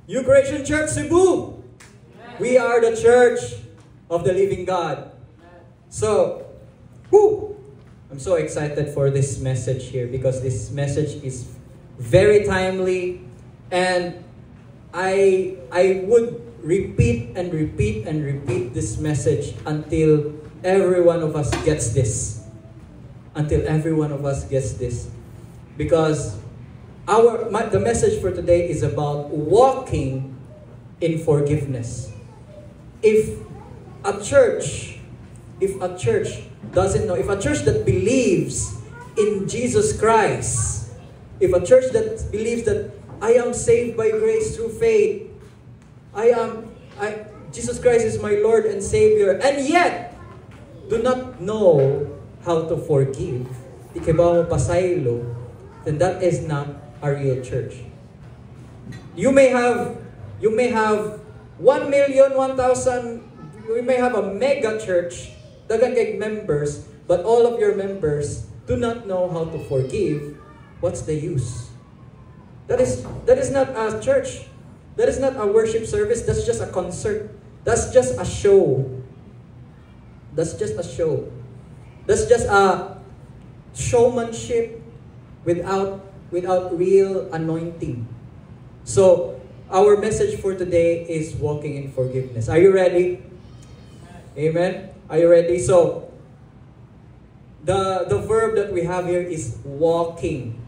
New Creation Church Cebu. We are the church of the living God. So, I'm so excited for this message here because this message is very timely, and I would repeat and repeat and repeat this message until every one of us gets this. Until every one of us gets this. Because the message for today is about walking in forgiveness. If a church doesn't know, if a church that believes in Jesus Christ, if a church that believes that I am saved by grace through faith, Jesus Christ is my Lord and Savior, and yet do not know how to forgive, ikibaw pasaylo, then that is not a real church. You may have 1 million, 1,000, you may have a mega church, daghang kay members, but all of your members do not know how to forgive. What's the use? That is not a church. That is not a worship service. That's just a concert. That's just a show. That's just a show. That's just a showmanship without real anointing. So, our message for today is walking in forgiveness. Are you ready? Amen? Are you ready? So, the verb that we have here is walking.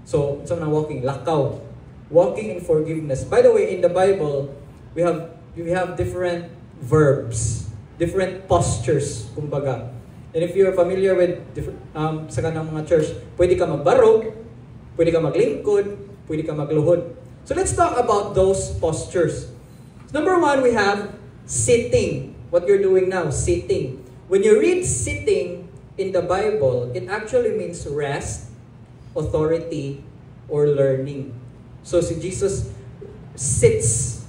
So, saan na walking? Lakaw. Walking in forgiveness. By the way, in the Bible, we have different verbs, different postures, kumbaga. And if you're familiar with sa kanang mga church, pwede ka magbarog, pwede ka maglingkod, pwede ka magluhod. So let's talk about those postures. So number one, we have sitting. What you're doing now, sitting. When you read sitting in the Bible, it actually means rest, authority, or learning. So si Jesus sits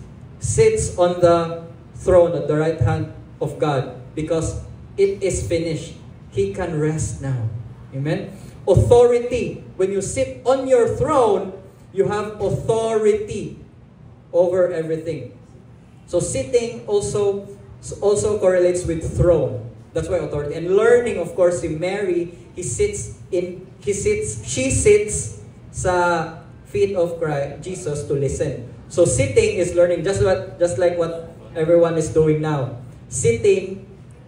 on the throne at the right hand of God because it is finished. He can rest now. Amen? Authority. When you sit on your throne, you have authority over everything. So sitting also correlates with throne. That's why authority. And learning, of course, si Mary, she sits sa feet of Christ, Jesus, to listen. So sitting is learning, just like what everyone is doing now. Sitting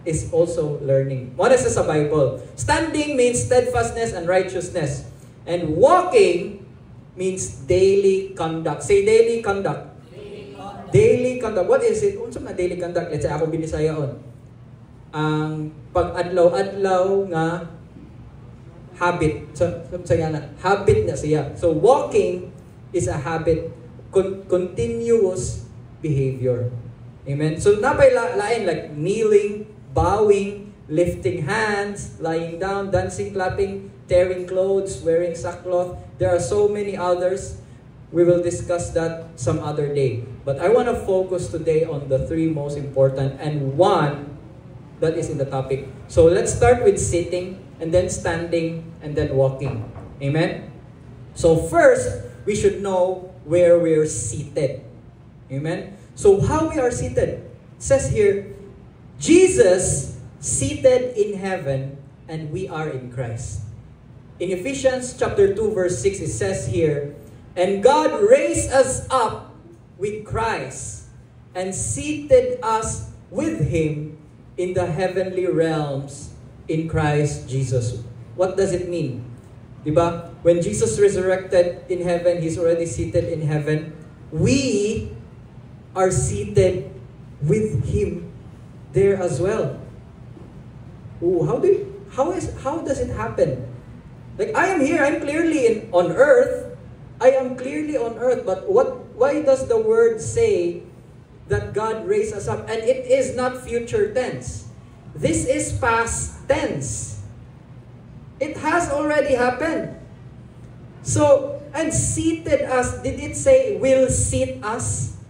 is also learning. What is this sa Bible? Standing means steadfastness and righteousness. And walking means daily conduct. Say daily conduct. Daily conduct. What is it? Unsa na daily conduct? Let's say ako binisayaon. Ang pag-adlaw-adlaw nga habit. So habit na siya. So walking is a habit, continuous behavior. Amen. So napay lain like kneeling, bowing, lifting hands, lying down, dancing, clapping, tearing clothes, wearing sackcloth. There are so many others. We will discuss that some other day. But I want to focus today on the three most important and one that is in the topic. So let's start with sitting, and then standing, and then walking. Amen? So first, we should know where we're seated. Amen? So how we are seated? It says here, Jesus seated in heaven, and we are in Christ. In Ephesians chapter 2, verse 6, it says here, and God raised us up with Christ and seated us with Him in the heavenly realms in Christ Jesus. What does it mean? Diba? When Jesus resurrected in heaven, He's already seated in heaven. We are seated with Him there as well. Ooh, how does it happen? Like I am here, I'm clearly on earth. I am clearly on earth, but why does the word say that God raised us up? And it is not future tense. This is past tense. It has already happened. So, and seated us, did it say will seat us?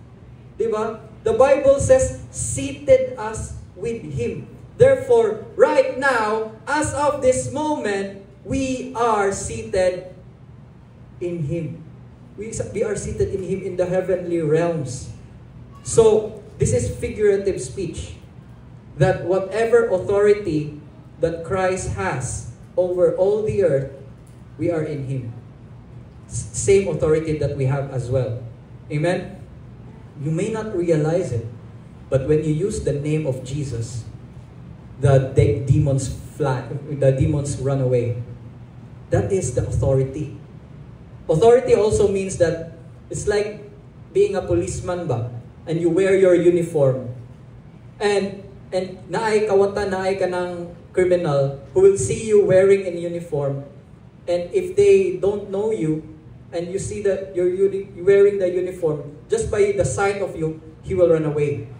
Diba? The Bible says seated us with Him. Therefore, right now, as of this moment, we are seated in Him. we are seated in Him in the heavenly realms. So, this is figurative speech. That whatever authority that Christ has over all the earth, we are in Him. Same authority that we have as well. Amen? You may not realize it, but when you use the name of Jesus, the demons fly, the demons run away. That is the authority. Authority also means that it's like being a policeman ba, and you wear your uniform. And naay kawata, naay ka ng criminal who will see you wearing a uniform. And if they don't know you, and you see that you're wearing the uniform, just by the sight of you, he will run away.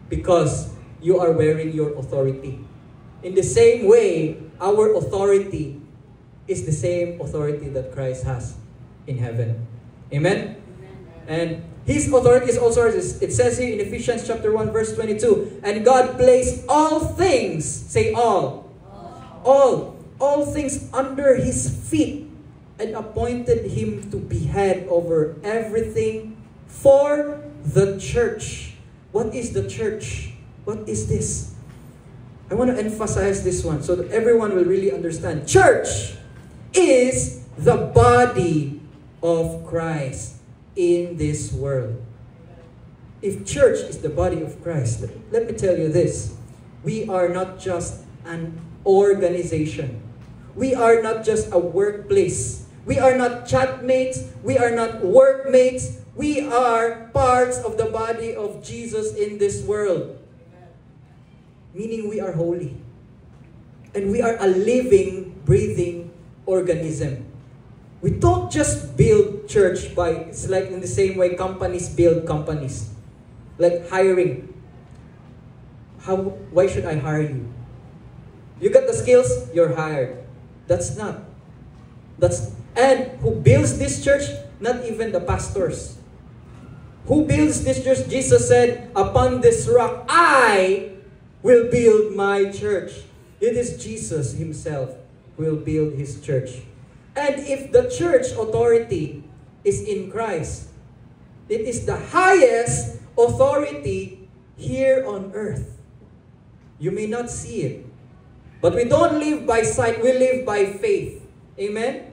Because you are wearing your authority. In the same way, our authority is the same authority that Christ has in heaven. Amen? And His authority is also ours. It says here in Ephesians chapter 1 verse 22, and God placed all things, say all, all things under His feet, and appointed Him to be head over everything for the church. What is the church? What is this? I want to emphasize this one so that everyone will really understand. Church is the body of Christ in this world. If church is the body of Christ, let me tell you this. We are not just an organization. We are not just a workplace. We are not chatmates. We are not workmates. We are parts of the body of Jesus in this world. Meaning we are holy. And we are a living, breathing organism. We don't just build church by, it's like in the same way companies build companies. Like hiring. Why should I hire you? You got the skills, you're hired. And who builds this church? Not even the pastors. Who builds this church? Jesus said, upon this rock, I will build my church. It is Jesus Himself who will build His church. And if the church authority is in Christ, it is the highest authority here on earth. You may not see it, but we don't live by sight, we live by faith. Amen?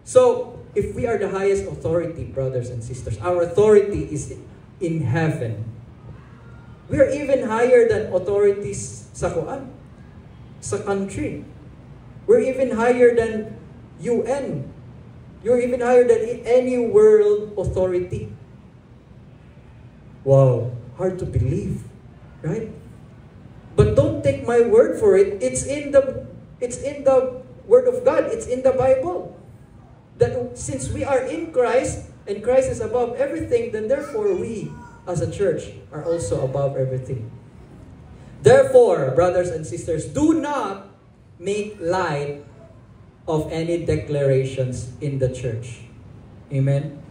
So, if we are the highest authority, brothers and sisters, our authority is in heaven. We are even higher than authorities sa country. We're even higher than UN. You're even higher than any world authority. Wow, hard to believe, right? But don't take my word for it. It's in the Word of God. It's in the Bible. That since we are in Christ and Christ is above everything, then therefore we as a church are also above everything. Therefore, brothers and sisters, do not make light of any declarations in the church. Amen?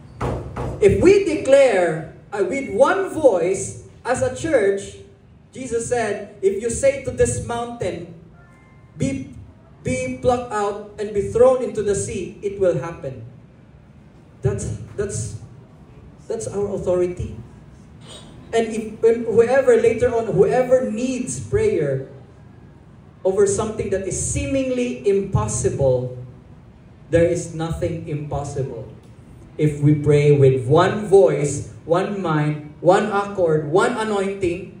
If we declare with one voice as a church, Jesus said, if you say to this mountain, be plucked out and be thrown into the sea, it will happen. That's our authority. And whoever needs prayer over something that is seemingly impossible, there is nothing impossible. If we pray with one voice, one mind, one accord, one anointing,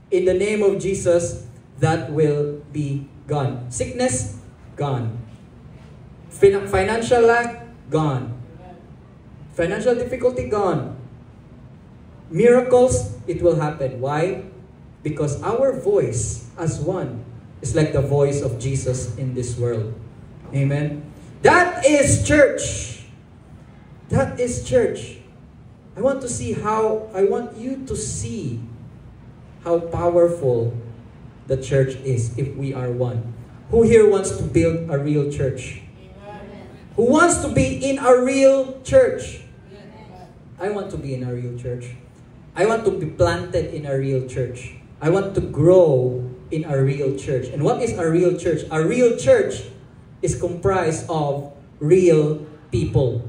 in the name of Jesus, that will be gone. Sickness, gone. Financial lack, gone. Financial difficulty, gone. Miracles, it will happen. Why? Because our voice as one is like the voice of Jesus in this world. Amen? That is church. That is church. I want you to see how powerful the church is if we are one. Who here wants to build a real church? Amen. Who wants to be in a real church? Amen. I want to be in a real church. I want to be planted in a real church. I want to grow in a real church. And what is a real church? A real church is comprised of real people.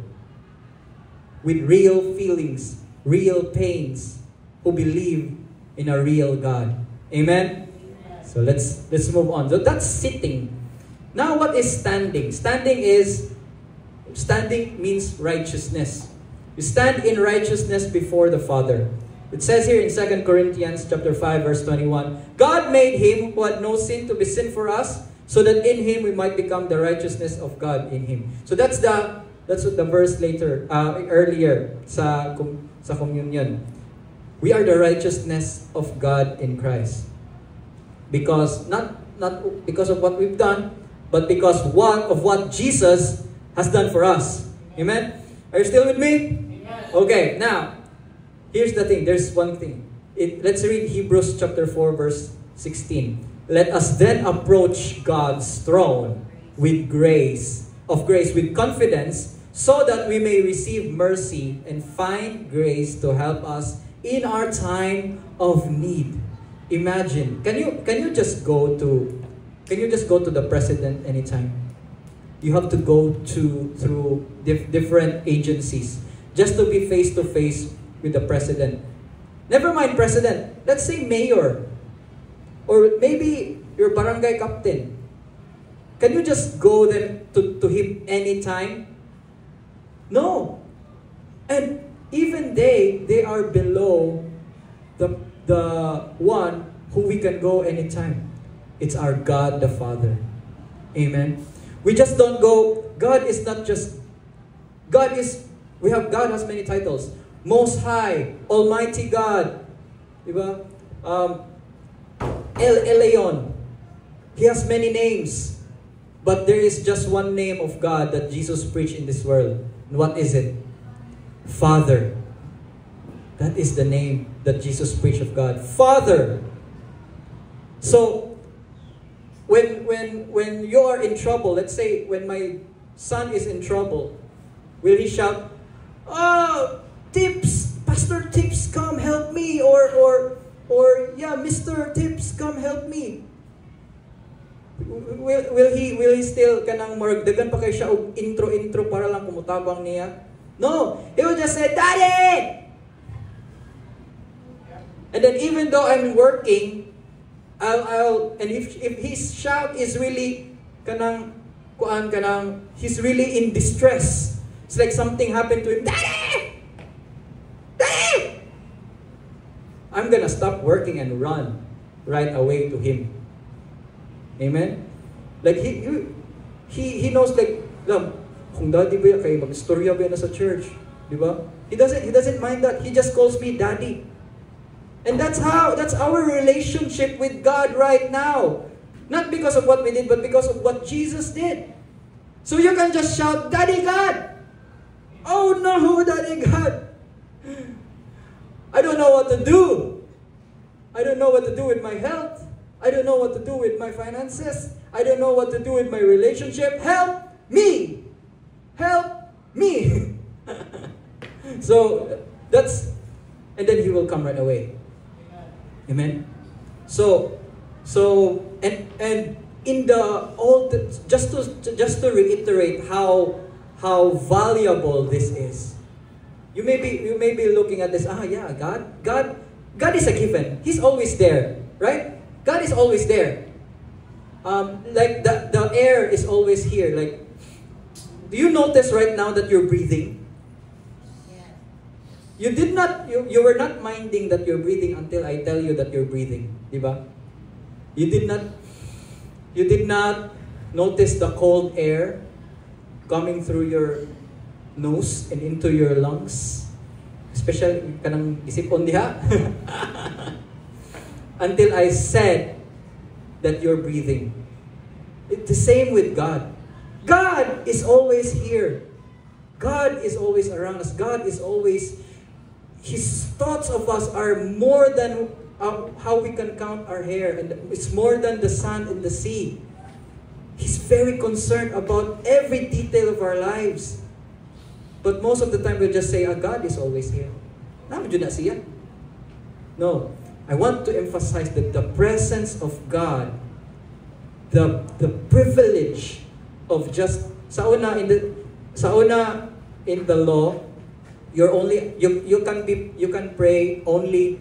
with real feelings, real pains, who believe in a real God. Amen? So let's move on. So that's sitting. Now what is standing? Standing means righteousness. You stand in righteousness before the Father. It says here in 2 Corinthians chapter 5 verse 21, God made him who had no sin to be sin for us, so that in him we might become the righteousness of God in him. So that's what the verse earlier sa communion. We are the righteousness of God in Christ. Because not because of what we've done, but because of what Jesus has done for us. Amen? Are you still with me? Amen. Okay, now here's the thing. There's one thing. Let's read Hebrews chapter 4 verse 16. Let us then approach God's throne with grace with confidence, so that we may receive mercy and find grace to help us in our time of need. Imagine, can you just go to the president anytime? You have to go through different agencies just to be face to face with the president. Never mind president. Let's say mayor, or maybe your barangay captain. Can you just go them to him anytime? No. And even they are below the one who we can go anytime. It's our God the Father. Amen. We just don't go. God has many titles. Most High, Almighty God. Diba? El Elyon. He has many names. But there is just one name of God that Jesus preached in this world. And what is it? Father. That is the name that Jesus preached of God. Father. So, when you are in trouble, let's say when my son is in trouble, will he shout, "Oh, Tips, Pastor Tips, come help me," or yeah, Mr. Tips, come help me? Will he still kanang maragdagan pa kay siya og intro para lang kumutabang niya? No, he will just say, "Daddy!" And then even though I'm working, and if his shout is really he's really in distress. It's like something happened to him. "Daddy! Daddy!" I'm gonna stop working and run right away to him. Amen? Like he knows, like, kung daddy ba kay mag-istorya ba na sa church, di ba? He doesn't mind that. He just calls me daddy. And that's our relationship with God right now. Not because of what we did, but because of what Jesus did. So you can just shout, "Daddy God!" Oh no, Daddy God! I don't know what to do. I don't know what to do with my health. I don't know what to do with my finances. I don't know what to do with my relationship. Help me! Help me! So and then he will come right away. Amen. So and in the old, just to reiterate how valuable this is. You may be looking at this. Yeah, God is a given. He's always there, right? God is always there. Like the air is always here. Like, do you notice right now that you're breathing? You were not minding that you're breathing until I tell you that you're breathing, diba? You did not notice the cold air coming through your nose and into your lungs, especially kanang isipon diha. Until I said that you're breathing. It's the same with God. God is always here. God is always around us. God is always, His thoughts of us are more than how we can count our hair. And it's more than the sand and the sea. He's very concerned about every detail of our lives. But most of the time we'll just say, God is always here. No. I want to emphasize that the presence of God, the privilege of just, sa una in the law, you can pray only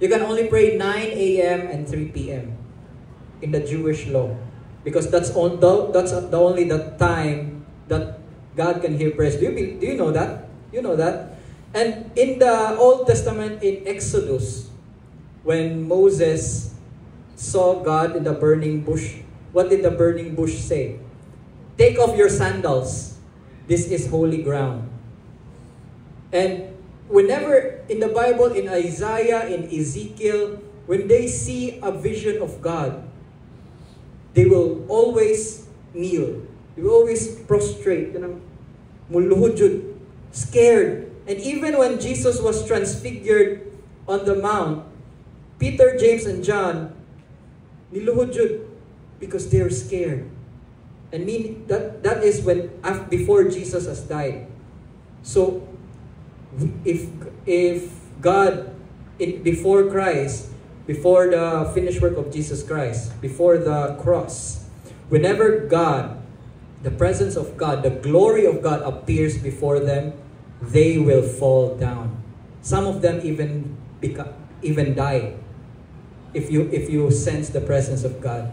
you can only pray 9 a.m. and 3 p.m. in the Jewish law, because that's the only the time that God can hear prayers. Do you know that? You know that? And in the Old Testament, in Exodus, when Moses saw God in the burning bush, what did the burning bush say? Take off your sandals. This is holy ground. And whenever in the Bible, in Isaiah, in Ezekiel, when they see a vision of God, they will always kneel. They will always prostrate. Muluhod jud, scared. And even when Jesus was transfigured on the mount, Peter, James, and John, niluhod jud, because they're scared. And that is when before Jesus has died. So if God before Christ, before the finished work of Jesus Christ, before the cross, whenever God, the presence of God, the glory of God appears before them, they will fall down. Some of them even die if you sense the presence of God.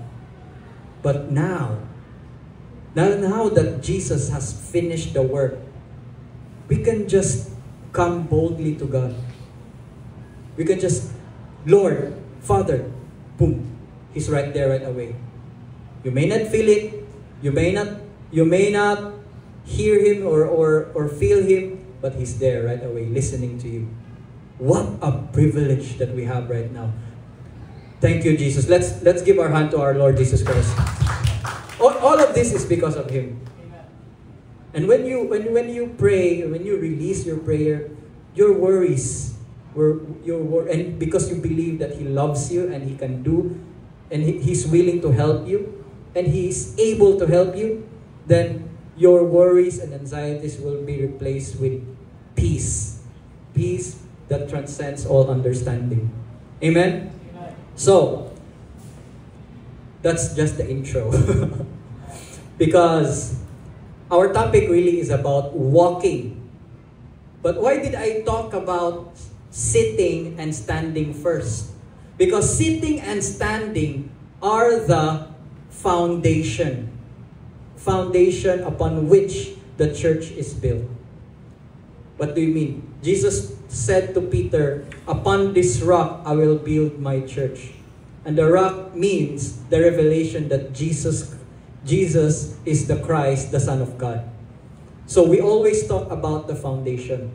But now that Jesus has finished the work, we can just come boldly to God. We can just, Lord, Father, boom, He's right there right away. You may not feel it, you may not hear Him or feel Him, but He's there right away, listening to you. What a privilege that we have right now. Thank you, Jesus. Let's give our hand to our Lord Jesus Christ. All of this is because of Him. And when you pray, when you release your prayer, your worries, and because you believe that He loves you and He can do, and He's willing to help you, and He's able to help you, then your worries and anxieties will be replaced with peace. Peace that transcends all understanding. Amen? So, that's just the intro. Because our topic really is about walking. But why did I talk about sitting and standing first? Because sitting and standing are the foundation upon which the church is built. What do you mean? Jesus said to Peter, upon this rock I will build my church. And the rock means the revelation that Jesus is the Christ, the Son of God. So we always talk about the foundation.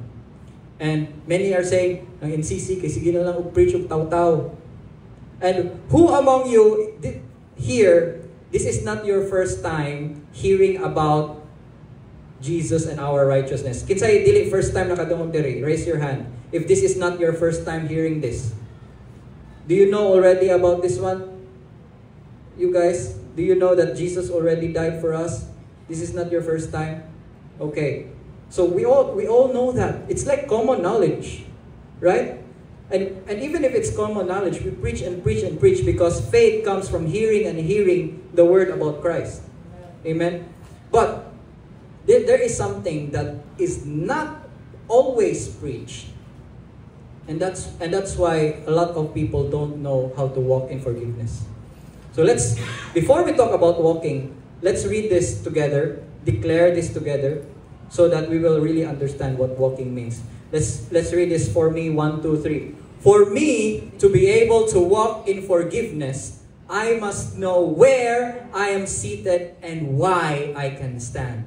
And many are saying, ang NCC, kasi gina lang preach of taw-taw. And who among you here, this is not your first time hearing about Jesus and our righteousness? Kinsay dili first time nakadungog diri? Raise your hand. If this is not your first time hearing this. Do you know already about this one? You guys, do you know that Jesus already died for us? This is not your first time? Okay. So we all know that. It's like common knowledge, right? And even if it's common knowledge, we preach and preach and preach because faith comes from hearing and hearing the word about Christ. Amen? But there is something that is not always preached. And that's why a lot of people don't know how to walk in forgiveness. So before we talk about walking, let's read this together, declare this together, so that we will really understand what walking means. Let's read this for me, 1, 2, 3. For me to be able to walk in forgiveness, I must know where I am seated and why I can stand.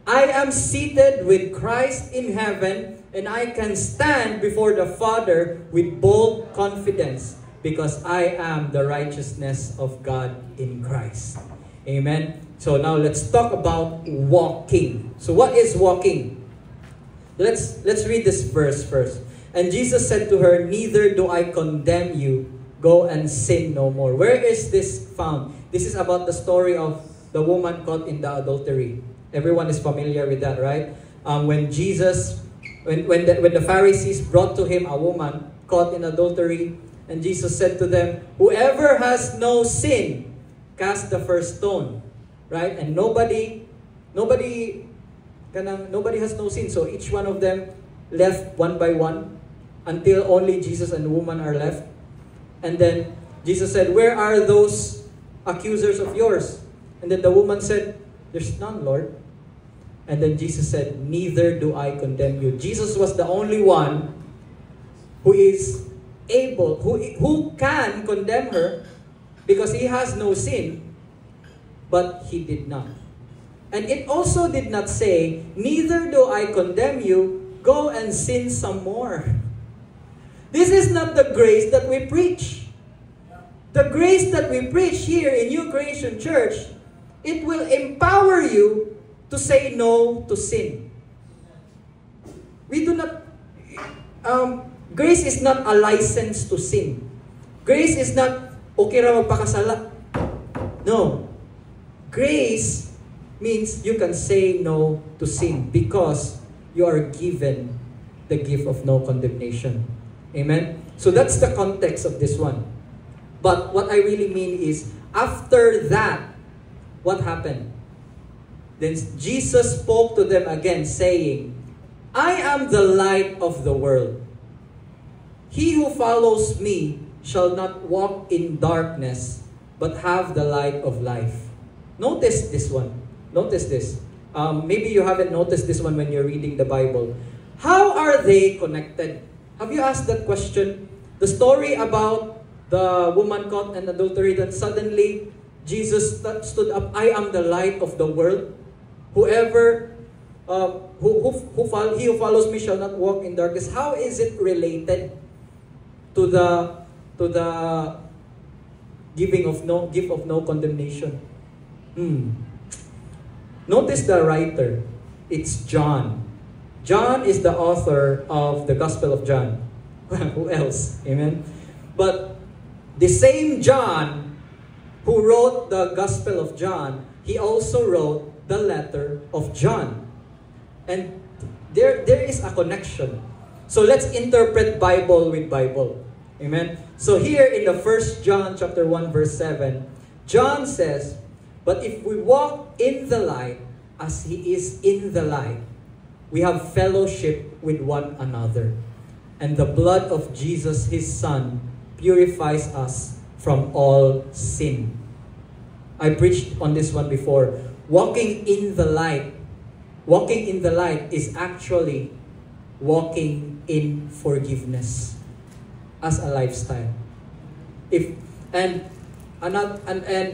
I am seated with Christ in heaven, and I can stand before the Father with bold confidence because I am the righteousness of God in Christ. Amen? So now let's talk about walking. So what is walking? Let's read this verse first. And Jesus said to her, neither do I condemn you. Go and sin no more. Where is this found? This is about the story of the woman caught in the adultery. Everyone is familiar with that, right? When the Pharisees brought to him a woman caught in adultery, and Jesus said to them, whoever has no sin, cast the first stone, right? And nobody kanang nobody has no sin. So each one of them left one by one until only Jesus and the woman are left. And then Jesus said, "Where are those accusers of yours?" And then the woman said, "There's none, Lord." And then Jesus said, "Neither do I condemn you." Jesus was the only one who is able, who can condemn her because he has no sin, but he did not. And it also did not say, "Neither do I condemn you, go and sin some more." This is not the grace that we preach. The grace that we preach here in New Creation Church, it will empower you to say no to sin. We do not, grace is not a license to sin. Grace is not, okay ra magpakasala. No. Grace means you can say no to sin because you are given the gift of no condemnation. Amen? So that's the context of this one. But what I really mean is, after that, what happened? Then Jesus spoke to them again, saying, "I am the light of the world. He who follows me shall not walk in darkness, but have the light of life." Notice this one. Notice this. Maybe you haven't noticed this one when you're reading the Bible. How are they connected? Have you asked that question? The story about the woman caught in adultery, that suddenly Jesus stood up, "I am the light of the world. Whoever, he who follows me shall not walk in darkness." How is it related to the gift of no condemnation? Notice the writer. It's John. John is the author of the Gospel of John. Who else? Amen? But the same John who wrote the Gospel of John, he also wrote the letter of John. And there is a connection. So let's interpret Bible with Bible. Amen? So here in the 1 John chapter 1 verse 7, John says, "But if we walk in the light as He is in the light, we have fellowship with one another. And the blood of Jesus, His Son, purifies us from all sin." I preached on this one before. Walking in the light is actually walking in forgiveness as a lifestyle. And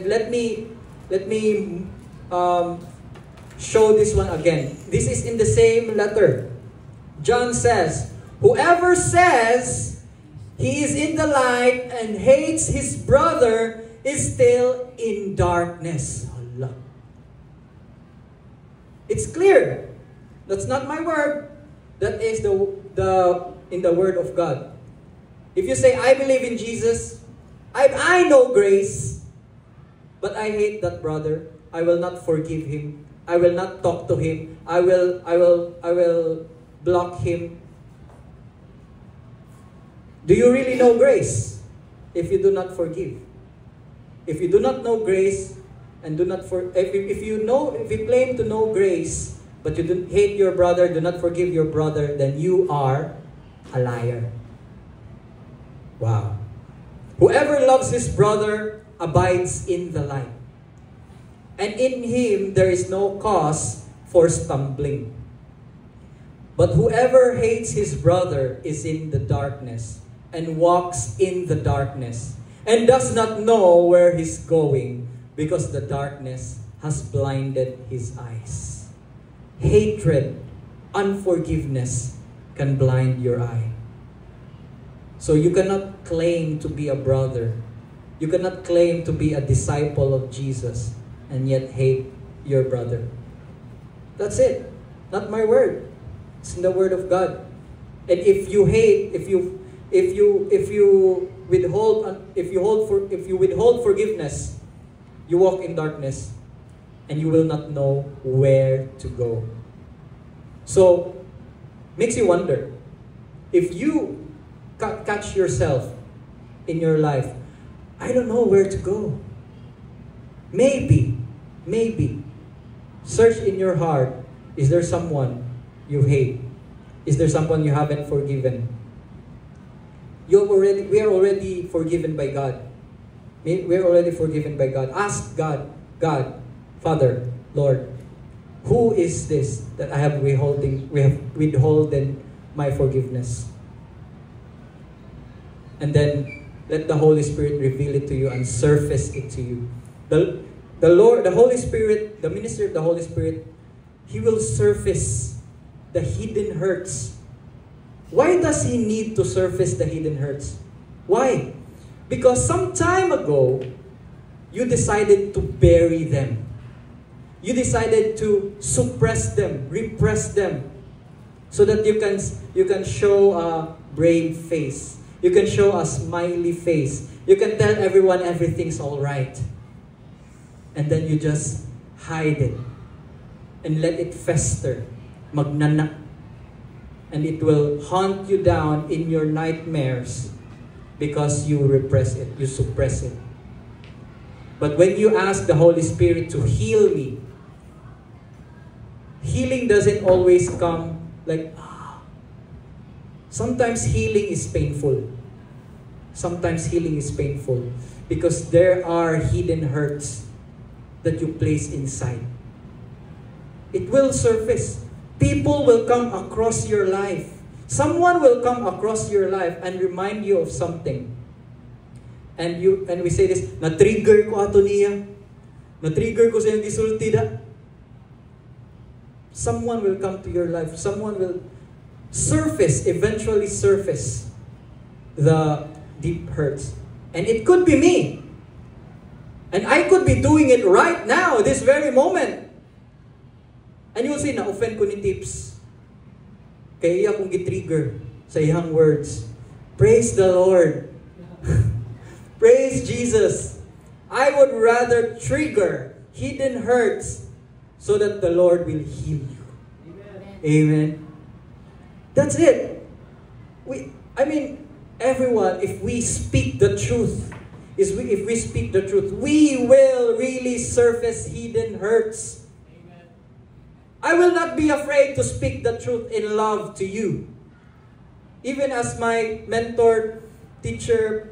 let me show this one again. This is in the same letter. John says, "Whoever says he is in the light and hates his brother is still in darkness." Allah. It's clear. That's not my word. That is in the word of God. If you say, "I believe in Jesus, I know grace, but I hate that brother, I will not forgive him, I will not talk to him, I will block him." Do you really know grace if you do not forgive? If you do not know grace and if you claim to know grace but you hate your brother, do not forgive your brother, then you are a liar. Wow. Whoever loves his brother abides in the light, and in him there is no cause for stumbling. But whoever hates his brother is in the darkness and walks in the darkness and does not know where he's going because the darkness has blinded his eyes. Hatred, unforgiveness can blind your eye. So you cannot claim to be a brother. You cannot claim to be a disciple of Jesus and yet hate your brother. That's it. Not my word. It's in the word of God. And if you hate, if you withhold forgiveness, you walk in darkness and you will not know where to go. So, makes you wonder, if you catch yourself in your life, "I don't know where to go." Maybe, search in your heart Is there someone you hate? Is there someone you haven't forgiven? We are already forgiven by God. We are already forgiven by God. Ask God, Father, Lord, who is this that I have withholden my forgiveness? And then let the Holy Spirit reveal it to you and surface it to you. The Lord, the Holy Spirit, the ministry of the Holy Spirit, He will surface the hidden hurts. Why does He need to surface the hidden hurts? Why? Because some time ago, you decided to bury them. You decided to suppress them, repress them, so that you can show a brave face. You can show a smiley face. You can tell everyone everything's all right. And then you just hide it and let it fester, magnanak. And it will haunt you down in your nightmares because you repress it, you suppress it. But when you ask the Holy Spirit to heal me, healing doesn't always come like, sometimes healing is painful. Sometimes healing is painful because there are hidden hurts that you place inside. It will surface. People will come across your life. Someone will come across your life and remind you of something. And we say this, na-trigger ko ato niya. Na-trigger ko sa yung gisulti da. Someone will come to your life. Someone will eventually surface the deep hurts. And it could be me. And I could be doing it right now, this very moment. And you'll say, na-offend ko ni Tips. Kaya iya kong gitrigger sa iyang words. Praise the Lord. Praise Jesus. I would rather trigger hidden hurts so that the Lord will heal you. Amen. Amen. That's it. Everyone, if we speak the truth, if we speak the truth, we will really surface hidden hurts. Amen. I will not be afraid to speak the truth in love to you. Even as my mentor, teacher,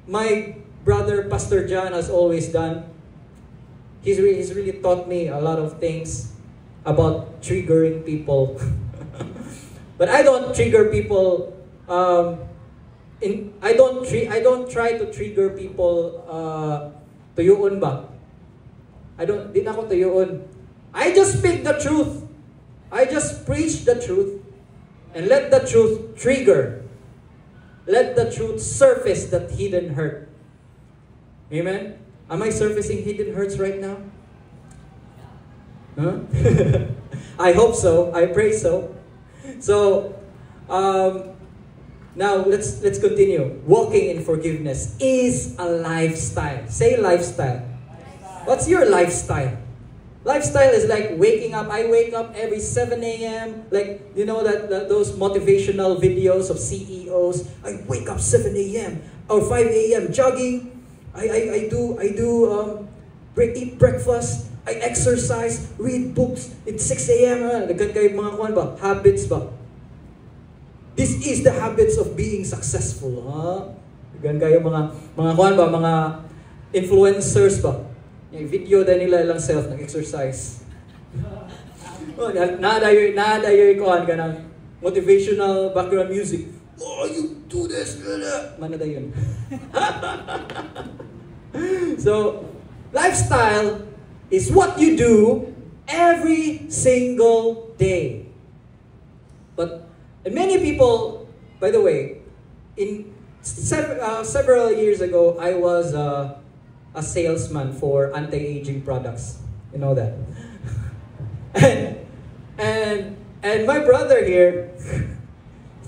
my brother, Pastor John, has always done. He's really taught me a lot of things about triggering people. But I don't trigger people. I don't try to trigger people. Tuyuon ba? Di na ako tuyuon. I just speak the truth. I just preach the truth, and let the truth trigger. Let the truth surface that hidden hurt. Amen? Am I surfacing hidden hurts right now? Huh? I hope so. I pray so. So, now let's continue. Walking in forgiveness is a lifestyle. Say lifestyle. What's your lifestyle? Lifestyle is like waking up. I wake up every 7 a.m. Like, you know that those motivational videos of CEOs. I wake up 7 a.m. or 5 a.m. jogging. I eat breakfast. I exercise, read books. It's 6 a.m. Nagkan kayo mga kuwan ba? Habits ba? This is the habits of being successful. Nagkan kayo mga kuwan ba? Mga influencers ba? Yung video din nila lang self nag-exercise. Nadayoy kuwan ka ng motivational background music. Oh, you do this. Manada yun. So, lifestyle is what you do every single day. But many people, by the way, in several years ago, I was a salesman for anti-aging products. You know that. and my brother here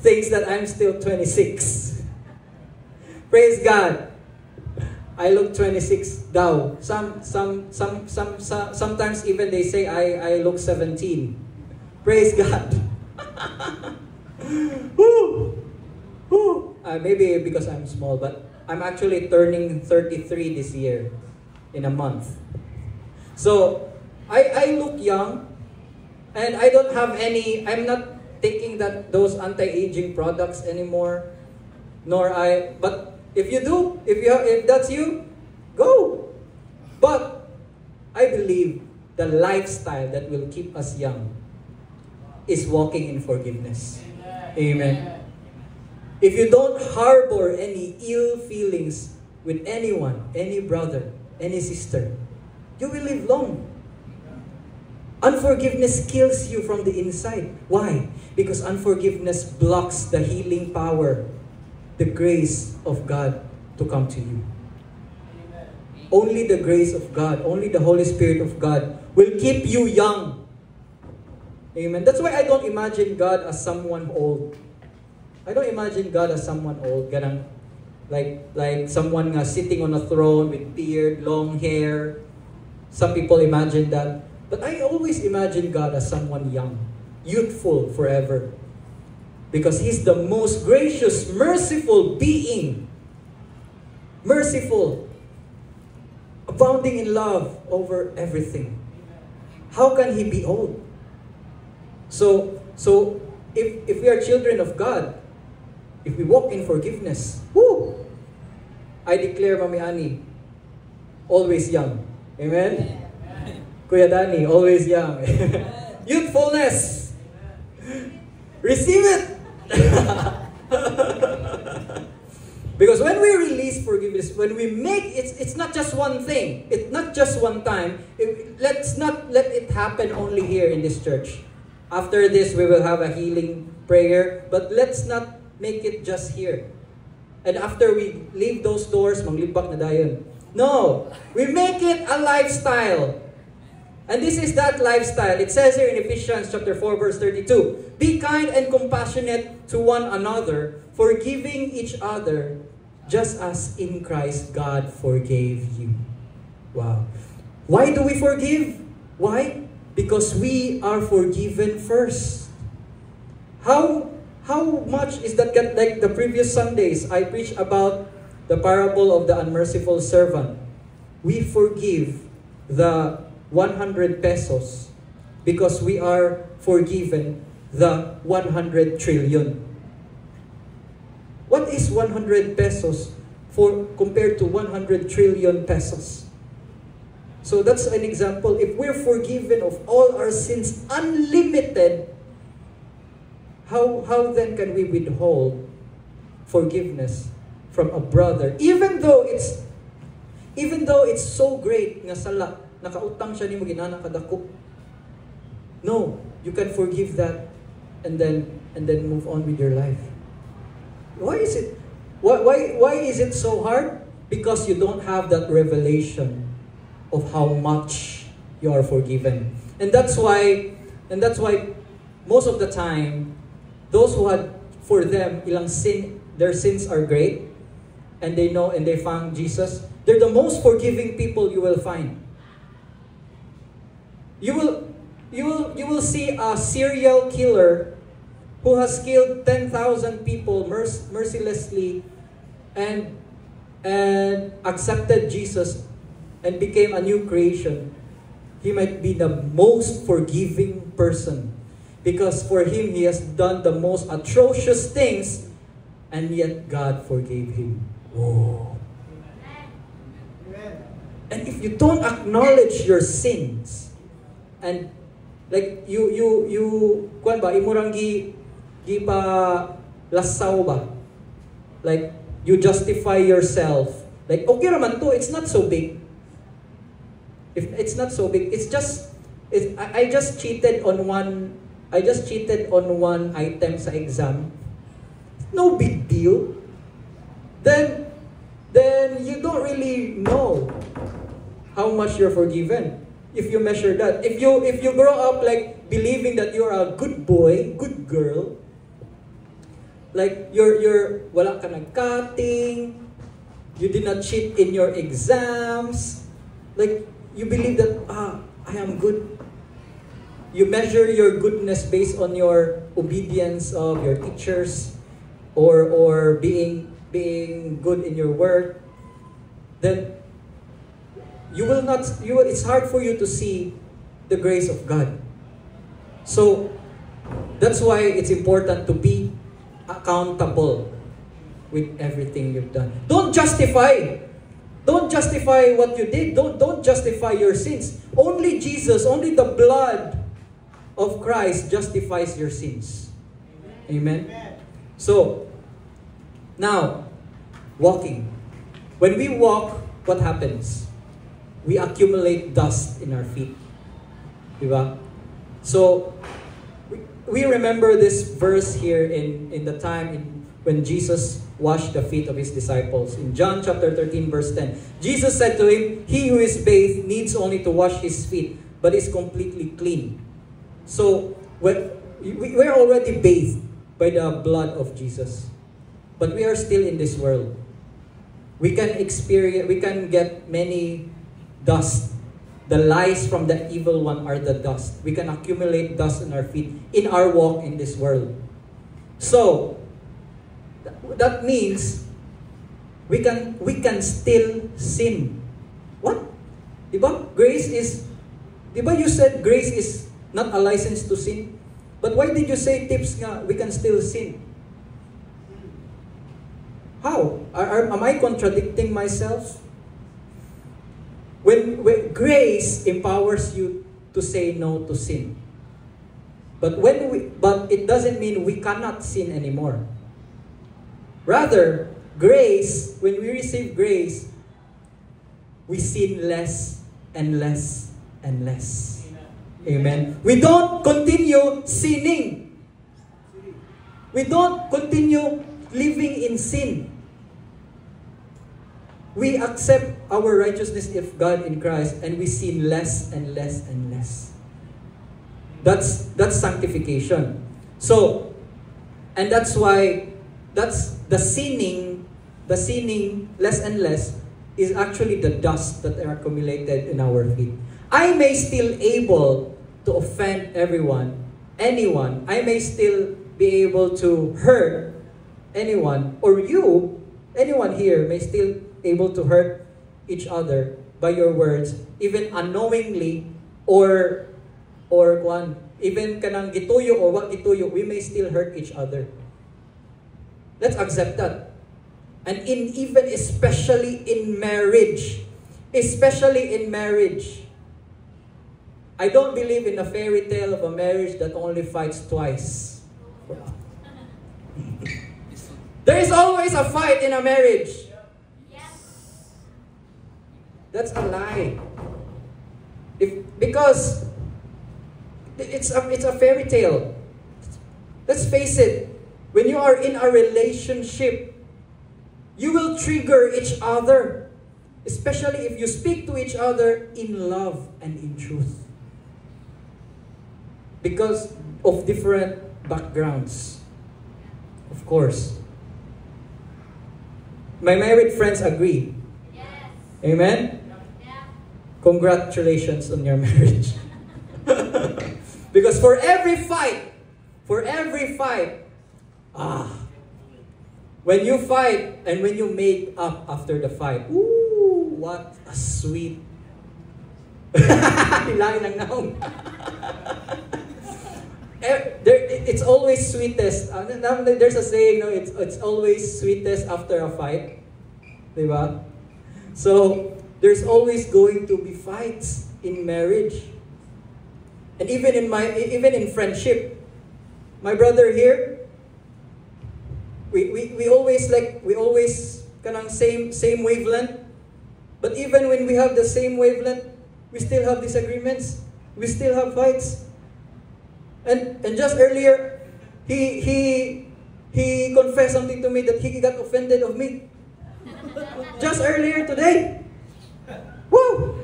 thinks that I'm still 26. Praise God. I look 26 daw. Sometimes even they say I look 17. Praise God. Woo! Woo! Maybe because I'm small, but I'm actually turning 33 this year in a month. So I look young. And I don't have any, I'm not taking that those anti-aging products anymore. But if you do, if that's you, go. But I believe the lifestyle that will keep us young is walking in forgiveness. Amen. If you don't harbor any ill feelings with anyone, any brother, any sister, you will live long. Unforgiveness kills you from the inside. Why? Because unforgiveness blocks the healing power, the grace of God to come to you. Only the grace of God, only the Holy Spirit of God will keep you young. Amen. That's why I don't imagine God as someone old. I don't imagine God as someone old, ganang, like someone sitting on a throne with beard, long hair. Some people imagine that. But I always imagine God as someone young, youthful forever. Because He's the most gracious, merciful being. Merciful. Abounding in love over everything. How can He be old? So if we are children of God, if we walk in forgiveness, I declare, Mami Ani, always young. Amen? Kuya Danny, always young. Youthfulness. Receive it. Because when we release forgiveness, when we make it's not just one thing. It's not just one time. Let's not let it happen only here in this church. After this, we will have a healing prayer. But let's not make it just here. And after we leave those doors, manglibak na dayon. No! We make it a lifestyle. And this is that lifestyle. It says here in Ephesians chapter 4, verse 32, "Be kind and compassionate to one another, forgiving each other, just as in Christ God forgave you." Wow. Why do we forgive? Why? Because we are forgiven first. How much is that? Like the previous Sundays, I preached about the parable of the unmerciful servant. We forgive the 100 pesos because we are forgiven the 100 trillion. What is 100 pesos compared to 100 trillion pesos? So that's an example. If we're forgiven of all our sins, unlimited, how then can we withhold forgiveness from a brother? Even though it's so great nga sala, nakautang siya nimo ginana kadako. No, you can forgive that and then move on with your life. Why is it so hard? Because you don't have that revelation of how much you are forgiven. And that's why most of the time, those who had, for them, their sins are great, and they know and they found Jesus, they're the most forgiving people you will find. You will see a serial killer who has killed 10,000 people mercilessly and accepted Jesus and became a new creation. He might be the most forgiving person because for him, he has done the most atrocious things and yet God forgave him. Whoa. And if you don't acknowledge your sins, and like you kuan ba imurang gi pa lasaw ba, like you justify yourself, like okay raman to, it's not so big. If it's not so big, I just cheated on one item sa exam. No big deal. Then you don't really know how much you're forgiven if you measure that. If you grow up like believing that you're a good boy, good girl, like you're wala ka nagkating, you did not cheat in your exams, like you believe that I am good. You measure your goodness based on your obedience of your teachers or being good in your work. Then it's hard for you to see the grace of God. So, that's why it's important to be accountable with everything you've done. Don't justify. Don't justify what you did. Don't justify your sins. Only Jesus, only the blood of Christ justifies your sins. Amen? So, now, walking. When we walk, what happens? We accumulate dust in our feet. Diba? So, we remember this verse here in the time when Jesus washed the feet of his disciples. In John chapter 13 verse 10, Jesus said to him, "He who is bathed needs only to wash his feet, but is completely clean." So, we're already bathed by the blood of Jesus. But we are still in this world. We can get many dust. The lies from the evil one are the dust. We can accumulate dust in our feet in our walk in this world. So, that means we can still sin. What? Diba? Diba you said grace is not a license to sin? But why did you say tips nga we can still sin? How? Am I contradicting myself? When grace empowers you to say no to sin. But it doesn't mean we cannot sin anymore. Rather, grace, when we receive grace, we sin less and less and less. Amen. We don't continue sinning. We don't continue living in sin. We accept our righteousness of God in Christ and we sin less and less and less. That's sanctification. So, and that's why that's the sinning less and less is actually the dust that are accumulated in our feet. I may still able to offend anyone. I may still be able to hurt anyone, or anyone here may still able to hurt each other by your words, even unknowingly, or even kanang gituyo or what gituyo, we may still hurt each other. Let's accept that. And especially in marriage, I don't believe in a fairy tale of a marriage that only fights twice. There is always a fight in a marriage. That's a lie. Because it's a fairy tale. Let's face it. When you are in a relationship, you will trigger each other, especially if you speak to each other in love and in truth. Because of different backgrounds. Of course. My married friends agree. Yes. Amen? Congratulations on your marriage. Because for every fight, when you fight and when you make up after the fight, ooh, what a sweet. It's always sweetest. There's a saying, no, it's always sweetest after a fight. Diba? So, there's always going to be fights in marriage. And even in friendship. My brother here, we always kanang same wavelength. But even when we have the same wavelength, we still have disagreements. We still have fights. And just earlier, he confessed something to me that he got offended of me. Just earlier today. Woo!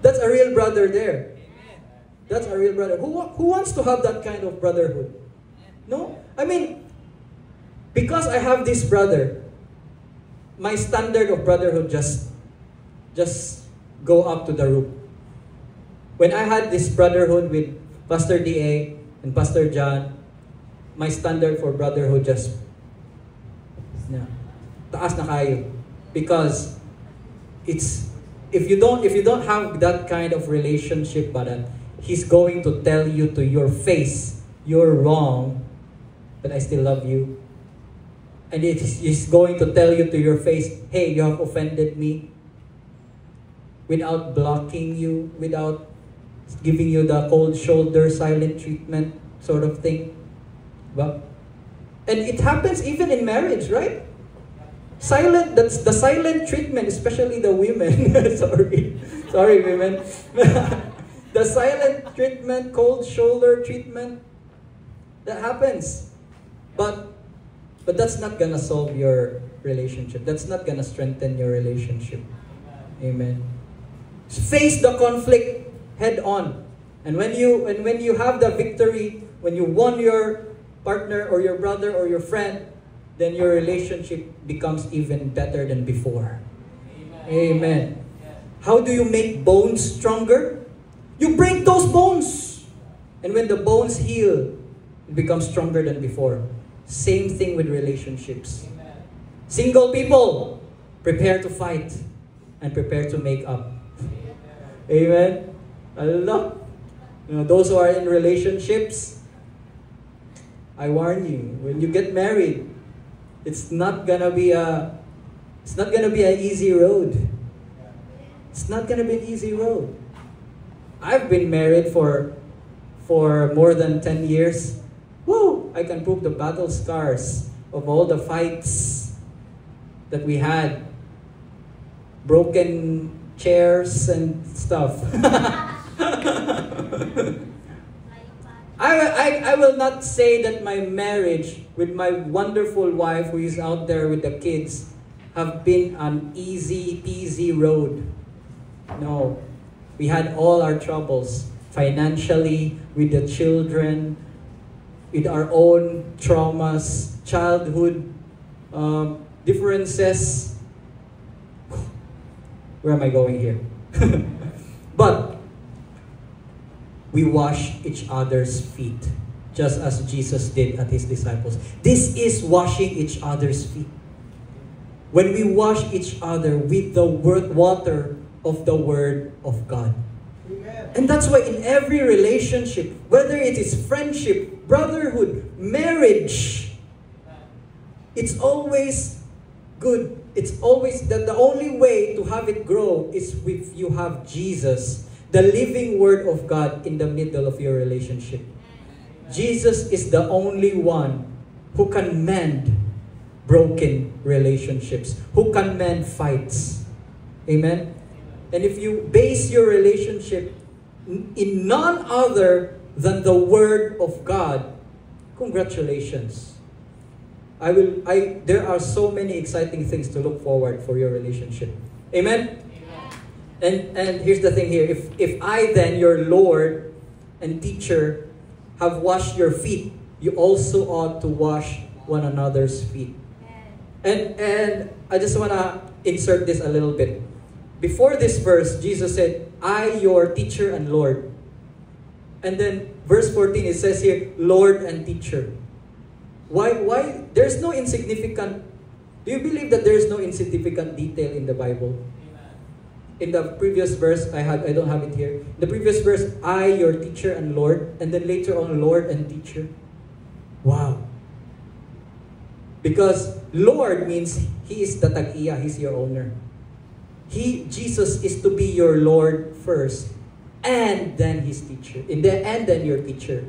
That's a real brother there. That's a real brother. Who wants to have that kind of brotherhood? No? I mean, because I have this brother, my standard of brotherhood just go up to the roof. When I had this brotherhood with Pastor D.A. and Pastor John, my standard for brotherhood just taas na kayo. Because if you don't have that kind of relationship, He's going to tell you to your face, you're wrong, but I still love you. And He's going to tell you to your face, hey, you have offended me, without blocking you, without giving you the cold shoulder, silent treatment sort of thing. Well, and it happens even in marriage, right? That's the silent treatment, especially the women. Sorry, women. The silent treatment, cold shoulder treatment, that happens. But that's not gonna solve your relationship. That's not gonna strengthen your relationship. Amen. Face the conflict head on. And when you have the victory, when you won your partner or your brother or your friend, then your relationship becomes even better than before. Amen. Amen. How do you make bones stronger? You break those bones. And when the bones heal, it becomes stronger than before. Same thing with relationships. Amen. Single people, prepare to fight and prepare to make up. Amen. Allah. Those who are in relationships, I warn you, when you get married, it's not gonna be an easy road. It's not gonna be an easy road. I've been married for more than 10 years. Woo! I can prove the battle scars of all the fights that we had. Broken chairs and stuff. I will not say that my marriage with my wonderful wife who is out there with the kids have been an easy peasy road. No. We had all our troubles financially, with the children, with our own traumas, childhood differences. Where am I going here? But we wash each other's feet, just as Jesus did at His disciples. This is washing each other's feet. When we wash each other with the water of the Word of God. Amen. And that's why in every relationship, whether it is friendship, brotherhood, marriage, it's always good. It's always that the only way to have it grow is if you have Jesus, the living Word of God, in the middle of your relationship. Jesus is the only one who can mend broken relationships, who can mend fights. Amen? And if you base your relationship in none other than the Word of God, congratulations. There are so many exciting things to look forward for your relationship. Amen? And here's the thing here. If I then, your Lord and teacher, have washed your feet, you also ought to wash one another's feet. And I just want to insert this a little bit. Before this verse, Jesus said, I, your teacher and Lord. And then verse 14, it says here, Lord and teacher. Why? There's no insignificant. Do you believe that there's no insignificant detail in the Bible? In the previous verse, I don't have it here. The previous verse, I, your teacher and Lord. And then later on, Lord and teacher. Wow. Because Lord means He is the tag-iya, He's your owner. Jesus is to be your Lord first, and then His teacher. And then your teacher.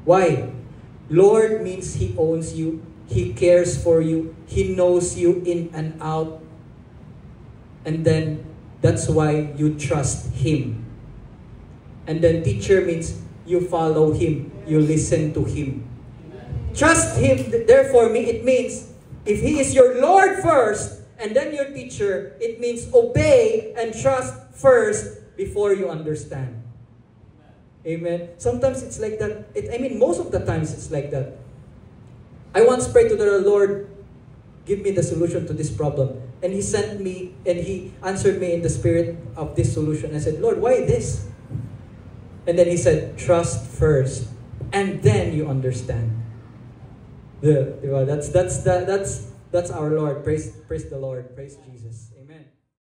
Why? Lord means He owns you, He cares for you, He knows you in and out. And then that's why you trust Him. And then teacher means you follow Him, you listen to Him. Trust Him, therefore it means if He is your Lord first and then your teacher, it means obey and trust first before you understand. Amen. Sometimes it's like that. Most of the times it's like that. I once prayed to the Lord, give me the solution to this problem. And He sent me, and He answered me in the spirit of this solution. I said, Lord, why this? And then He said, trust first, and then you understand. That's our Lord. Praise the Lord. Praise Jesus.